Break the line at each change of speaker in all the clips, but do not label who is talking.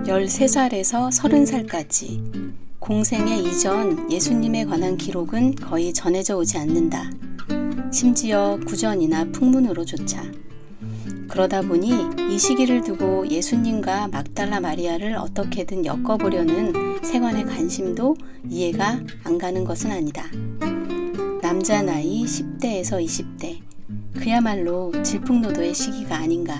13살에서 30살까지 공생애 이전 예수님에 관한 기록은 거의 전해져 오지 않는다. 심지어 구전이나 풍문으로조차. 그러다 보니 이 시기를 두고 예수님과 막달라 마리아를 어떻게든 엮어보려는 세관의 관심도 이해가 안 가는 것은 아니다. 남자 나이 10대에서 20대, 그야말로 질풍노도의 시기가 아닌가.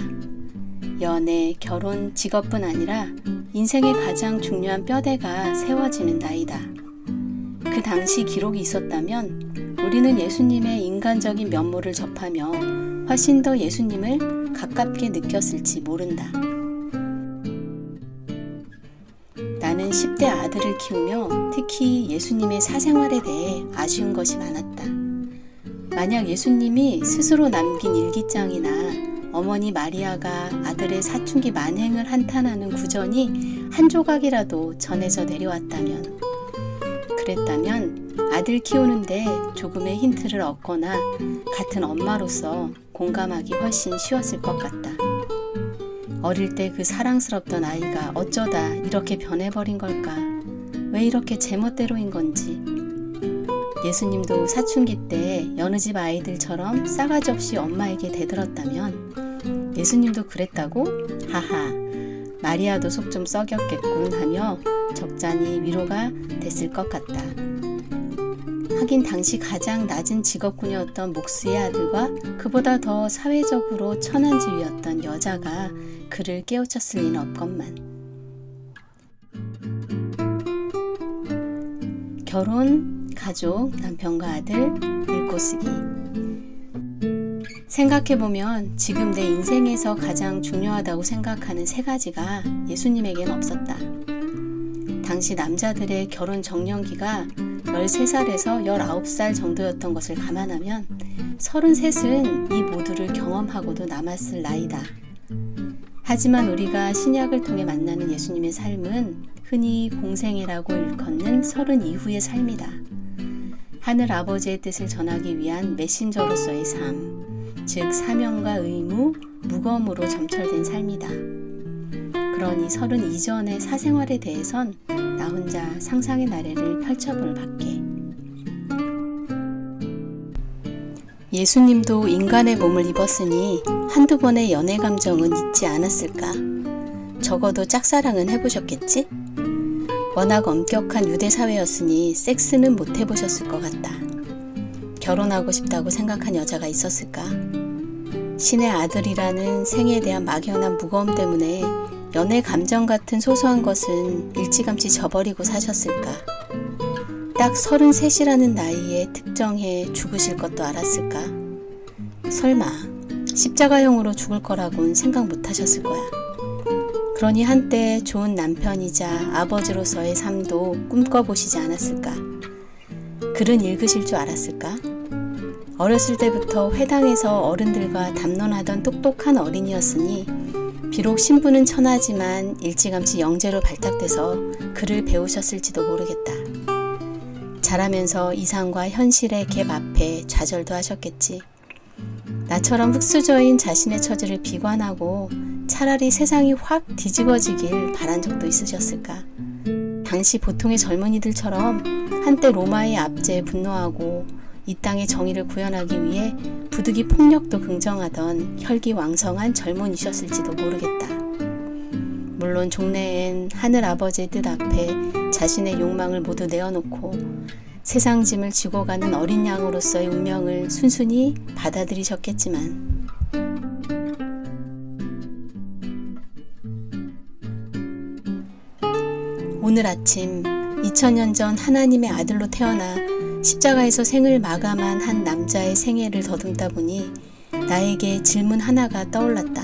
연애, 결혼, 직업뿐 아니라 인생의 가장 중요한 뼈대가 세워지는 나이다. 그 당시 기록이 있었다면 우리는 예수님의 인간적인 면모를 접하며 훨씬 더 예수님을 가깝게 느꼈을지 모른다. 나는 10대 아들을 키우며 특히 예수님의 사생활에 대해 아쉬운 것이 많았다. 만약 예수님이 스스로 남긴 일기장이나 어머니 마리아가 아들의 사춘기 만행을 한탄하는 구전이 한 조각이라도 전해져 내려왔다면, 그랬다면 아들 키우는데 조금의 힌트를 얻거나 같은 엄마로서 공감하기 훨씬 쉬웠을 것 같다. 어릴 때 그 사랑스럽던 아이가 어쩌다 이렇게 변해버린 걸까? 왜 이렇게 제멋대로인 건지. 예수님도 사춘기 때 여느 집 아이들처럼 싸가지 없이 엄마에게 대들었다면 예수님도 그랬다고? 하하, 마리아도 속 좀 썩였겠군 하며 적잖이 위로가 됐을 것 같다. 하긴 당시 가장 낮은 직업군이었던 목수의 아들과 그보다 더 사회적으로 천한 지위였던 여자가 그를 깨우쳤을 리는 없건만. 결혼, 가족, 남편과 아들, 읽고 쓰기. 생각해보면 지금 내 인생에서 가장 중요하다고 생각하는 세 가지가 예수님에겐 없었다. 당시 남자들의 결혼 정년기가 13살에서 19살 정도였던 것을 감안하면 33은 이 모두를 경험하고도 남았을 나이다. 하지만 우리가 신약을 통해 만나는 예수님의 삶은 흔히 공생애라고 일컫는 30 이후의 삶이다. 하늘 아버지의 뜻을 전하기 위한 메신저로서의 삶, 즉 사명과 의무, 무거움으로 점철된 삶이다. 그러니 30 이전의 사생활에 대해선 나 혼자 상상의 나래를 펼쳐볼 밖에. 예수님도 인간의 몸을 입었으니 한두 번의 연애 감정은 있지 않았을까? 적어도 짝사랑은 해보셨겠지? 워낙 엄격한 유대 사회였으니 섹스는 못 해보셨을 것 같다. 결혼하고 싶다고 생각한 여자가 있었을까? 신의 아들이라는 생에 대한 막연한 무거움 때문에 연애 감정 같은 소소한 것은 일찌감치 저버리고 사셨을까? 딱 33이라는 나이에 특정해 죽으실 것도 알았을까? 설마 십자가형으로 죽을 거라고는 생각 못 하셨을 거야. 그러니 한때 좋은 남편이자 아버지로서의 삶도 꿈꿔보시지 않았을까? 글은 읽으실 줄 알았을까? 어렸을 때부터 회당에서 어른들과 담론하던 똑똑한 어린이였으니 비록 신분은 천하지만 일찌감치 영재로 발탁돼서 글을 배우셨을지도 모르겠다. 자라면서 이상과 현실의 갭 앞에 좌절도 하셨겠지. 나처럼 흙수저인 자신의 처지를 비관하고 차라리 세상이 확 뒤집어지길 바란 적도 있으셨을까? 당시 보통의 젊은이들처럼 한때 로마의 압제에 분노하고 이 땅의 정의를 구현하기 위해 부득이 폭력도 긍정하던 혈기왕성한 젊은이셨을지도 모르겠다. 물론 종래엔 하늘 아버지의 뜻 앞에 자신의 욕망을 모두 내어놓고 세상 짐을 지고 가는 어린 양으로서의 운명을 순순히 받아들이셨겠지만 오늘 아침 2000년 전 하나님의 아들로 태어나 십자가에서 생을 마감한 한 남자의 생애를 더듬다 보니 나에게 질문 하나가 떠올랐다.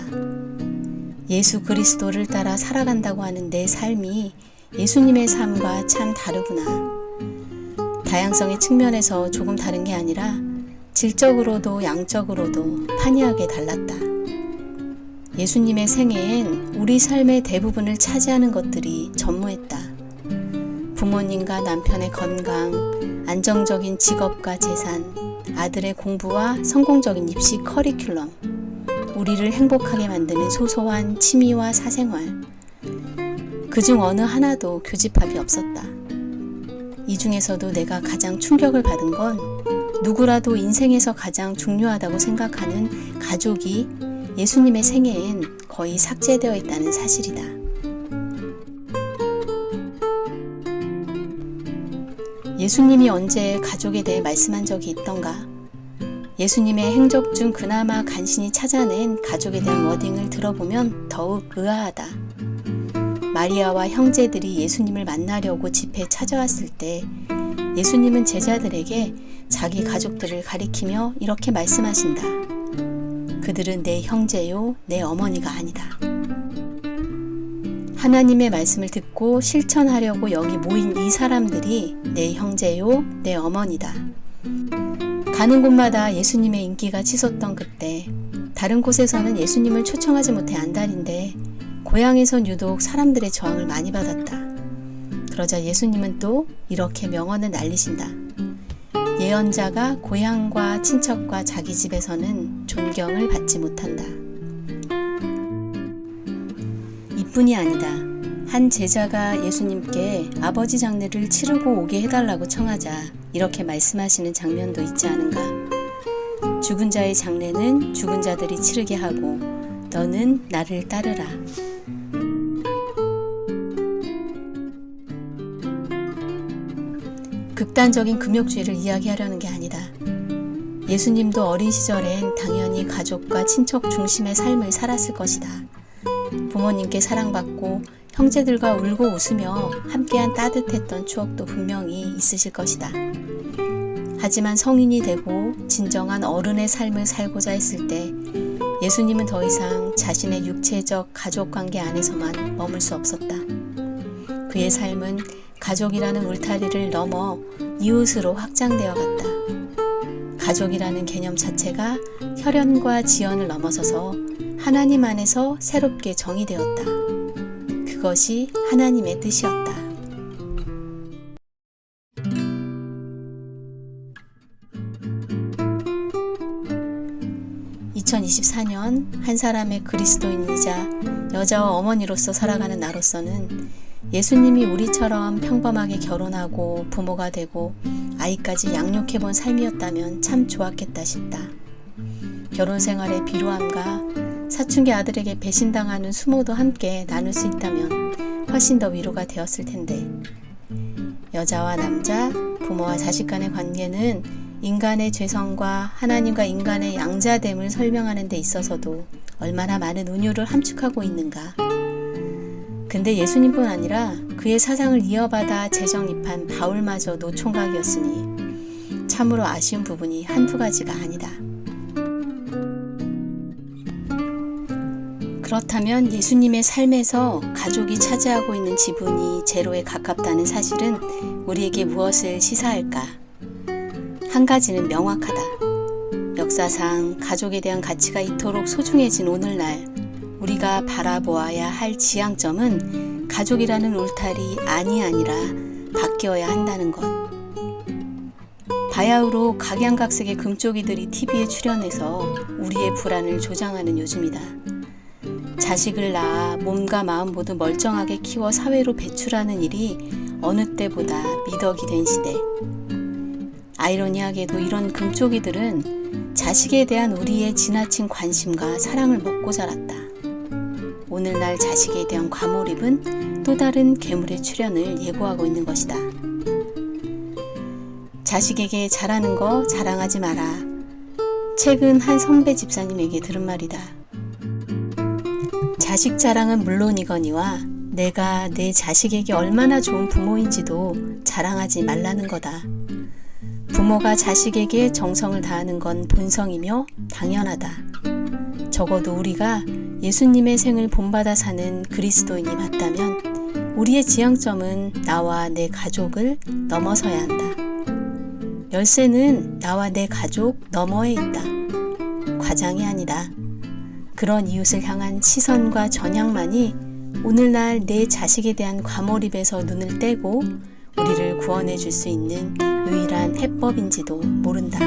예수 그리스도를 따라 살아간다고 하는 내 삶이 예수님의 삶과 참 다르구나. 다양성의 측면에서 조금 다른 게 아니라 질적으로도 양적으로도 판이하게 달랐다. 예수님의 생애엔 우리 삶의 대부분을 차지하는 것들이 전무했다. 부모님과 남편의 건강, 안정적인 직업과 재산, 아들의 공부와 성공적인 입시 커리큘럼, 우리를 행복하게 만드는 소소한 취미와 사생활. 그중 어느 하나도 교집합이 없었다. 이 중에서도 내가 가장 충격을 받은 건 누구라도 인생에서 가장 중요하다고 생각하는 가족이 예수님의 생애엔 거의 삭제되어 있다는 사실이다. 예수님이 언제 가족에 대해 말씀한 적이 있던가? 예수님의 행적 중 그나마 간신히 찾아낸 가족에 대한 워딩을 들어보면 더욱 의아하다. 마리아와 형제들이 예수님을 만나려고 집에 찾아왔을 때 예수님은 제자들에게 자기 가족들을 가리키며 이렇게 말씀하신다. 그들은 내 형제요, 내 어머니가 아니다. 하나님의 말씀을 듣고 실천하려고 여기 모인 이 사람들이 내 형제요, 내 어머니다. 가는 곳마다 예수님의 인기가 치솟던 그때 다른 곳에서는 예수님을 초청하지 못해 안달인데 고향에선 유독 사람들의 저항을 많이 받았다. 그러자 예수님은 또 이렇게 명언을 날리신다. 예언자가 고향과 친척과 자기 집에서는 존경을 받지 못한다. 이뿐이 아니다. 한 제자가 예수님께 아버지 장례를 치르고 오게 해달라고 청하자 이렇게 말씀하시는 장면도 있지 않은가? 죽은 자의 장례는 죽은 자들이 치르게 하고 너는 나를 따르라. 극단적인 금욕주의를 이야기하려는 게 아니다. 예수님도 어린 시절엔 당연히 가족과 친척 중심의 삶을 살았을 것이다. 부모님께 사랑받고 형제들과 울고 웃으며 함께한 따뜻했던 추억도 분명히 있으실 것이다. 하지만 성인이 되고 진정한 어른의 삶을 살고자 했을 때 예수님은 더 이상 자신의 육체적 가족 관계 안에서만 머물 수 없었다. 그의 삶은 가족이라는 울타리를 넘어 이웃으로 확장되어 갔다. 가족이라는 개념 자체가 혈연과 지연을 넘어서서 하나님 안에서 새롭게 정의되었다. 그것이 하나님의 뜻이었다. (2024년) 한 사람의 그리스도인이자 여자와 어머니로서 살아가는 나로서는 예수님이 우리처럼 평범하게 결혼하고 부모가 되고 아이까지 양육해본 삶이었다면 참 좋았겠다 싶다. 결혼 생활의 비루함과 사춘기 아들에게 배신당하는 수모도 함께 나눌 수 있다면 훨씬 더 위로가 되었을 텐데. 여자와 남자, 부모와 자식 간의 관계는 인간의 죄성과 하나님과 인간의 양자됨을 설명하는 데 있어서도 얼마나 많은 은유를 함축하고 있는가. 근데 예수님뿐 아니라 그의 사상을 이어받아 재정립한 바울마저 노총각이었으니 참으로 아쉬운 부분이 한두 가지가 아니다. 그렇다면 예수님의 삶에서 가족이 차지하고 있는 지분이 제로에 가깝다는 사실은 우리에게 무엇을 시사할까? 한 가지는 명확하다. 역사상 가족에 대한 가치가 이토록 소중해진 오늘날 우리가 바라보아야 할 지향점은 가족이라는 울타리 안이 아니라 바뀌어야 한다는 것. 바야흐로 각양각색의 금쪽이들이 TV에 출연해서 우리의 불안을 조장하는 요즘이다. 자식을 낳아 몸과 마음 모두 멀쩡하게 키워 사회로 배출하는 일이 어느 때보다 미덕이 된 시대. 아이러니하게도 이런 금쪽이들은 자식에 대한 우리의 지나친 관심과 사랑을 먹고 자랐다. 오늘날 자식에 대한 과몰입은 또 다른 괴물의 출현을 예고하고 있는 것이다. 자식에게 잘하는 거 자랑하지 마라. 최근 한 선배 집사님에게 들은 말이다. 자식 자랑은 물론이거니와 내가 내 자식에게 얼마나 좋은 부모인지도 자랑하지 말라는 거다. 부모가 자식에게 정성을 다하는 건 본성이며 당연하다. 적어도 우리가 예수님의 생을 본받아 사는 그리스도인이 맞다면 우리의 지향점은 나와 내 가족을 넘어서야 한다. 열쇠는 나와 내 가족 너머에 있다. 과장이 아니다. 그런 이웃을 향한 시선과 전향만이 오늘날 내 자식에 대한 과몰입에서 눈을 떼고 우리를 구원해 줄 수 있는 유일한 해법인지도 모른다.